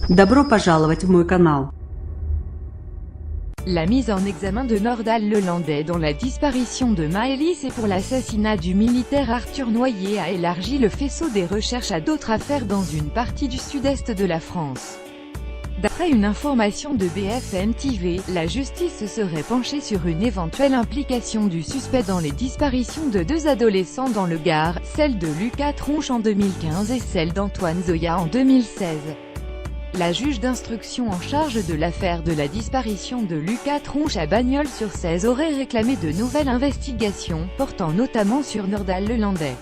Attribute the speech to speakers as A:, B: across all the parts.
A: Добро пожаловать в мой канал.
B: La mise en examen de Nordal Lelandais dans la disparition de Maëlys et pour l'assassinat du militaire Arthur Noyer a élargi le faisceau des recherches à d'autres affaires dans une partie du sud-est de la France. D'après une information de BFM TV, la justice se serait penchée sur une éventuelle implication du suspect dans les disparitions de deux adolescents dans le Gard, celle de Lucas Tronche en 2015 et celle d'Antoine Zoya en 2016. La juge d'instruction en charge de l'affaire de la disparition de Lucas Tronche à Bagnols-sur-Cèze aurait réclamé de nouvelles investigations, portant notamment sur Nordal Lelandais.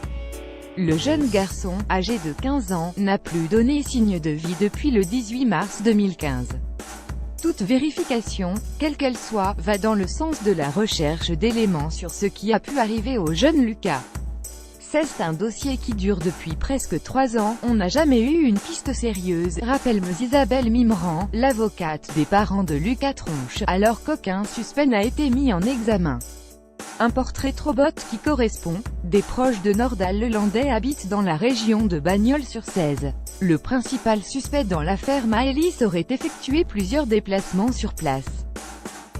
B: Le jeune garçon, âgé de 15 ans, n'a plus donné signe de vie depuis le 18 mars 2015. Toute vérification, quelle qu'elle soit, va dans le sens de la recherche d'éléments sur ce qui a pu arriver au jeune Lucas. C'est un dossier qui dure depuis presque 3 ans, on n'a jamais eu une piste sérieuse, rappelle Isabelle Mimran, l'avocate des parents de Lucas Tronche, alors qu'aucun suspect n'a été mis en examen. Un portrait trop-bot qui correspond. Des proches de Nordal Lelandais habitent dans la région de Bagnols-sur-Cèze. Le principal suspect dans l'affaire Maëlys aurait effectué plusieurs déplacements sur place.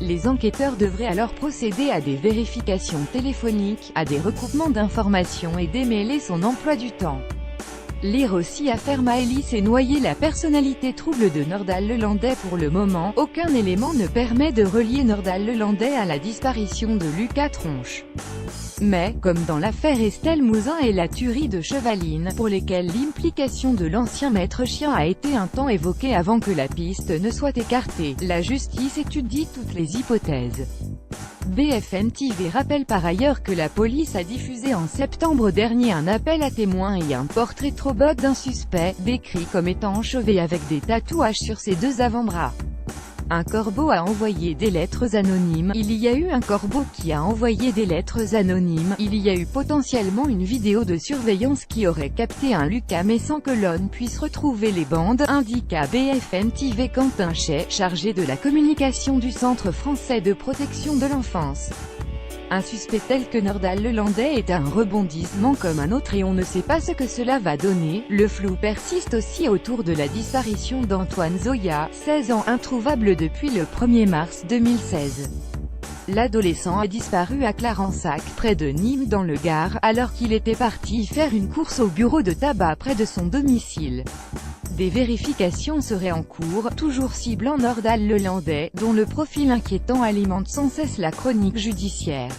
B: Les enquêteurs devraient alors procéder à des vérifications téléphoniques, à des recoupements d'informations et démêler son emploi du temps. Lire aussi Affaire Maëlys et Noyer. La personnalité trouble de Nordal Lelandais. Pour le moment, aucun élément ne permet de relier Nordal Lelandais à la disparition de Lucas Tronche. Mais, comme dans l'affaire Estelle Mouzin et la tuerie de Chevaline, pour lesquelles l'implication de l'ancien maître chien a été un temps évoquée avant que la piste ne soit écartée, la justice étudie toutes les hypothèses. BFM TV rappelle par ailleurs que la police a diffusé en septembre dernier un appel à témoins et un portrait trop-bot d'un suspect, décrit comme étant enchevêtré avec des tatouages sur ses deux avant-bras. Un corbeau a envoyé des lettres anonymes. Il y a eu un corbeau qui a envoyé des lettres anonymes. Il y a eu potentiellement une vidéo de surveillance qui aurait capté un Lucas mais sans que l'on puisse retrouver les bandes, indique à BFM TV Quentin Chay, chargé de la communication du Centre français de protection de l'enfance. Un suspect tel que Nordal Lelandais est un rebondissement comme un autre et on ne sait pas ce que cela va donner. Le flou persiste aussi autour de la disparition d'Antoine Zoya, 16 ans, introuvable depuis le 1er mars 2016. L'adolescent a disparu à Clarensac, près de Nîmes dans le Gard, alors qu'il était parti faire une course au bureau de tabac près de son domicile. Des vérifications seraient en cours, toujours ciblant Nordal Lelandais, dont le profil inquiétant alimente sans cesse la chronique judiciaire.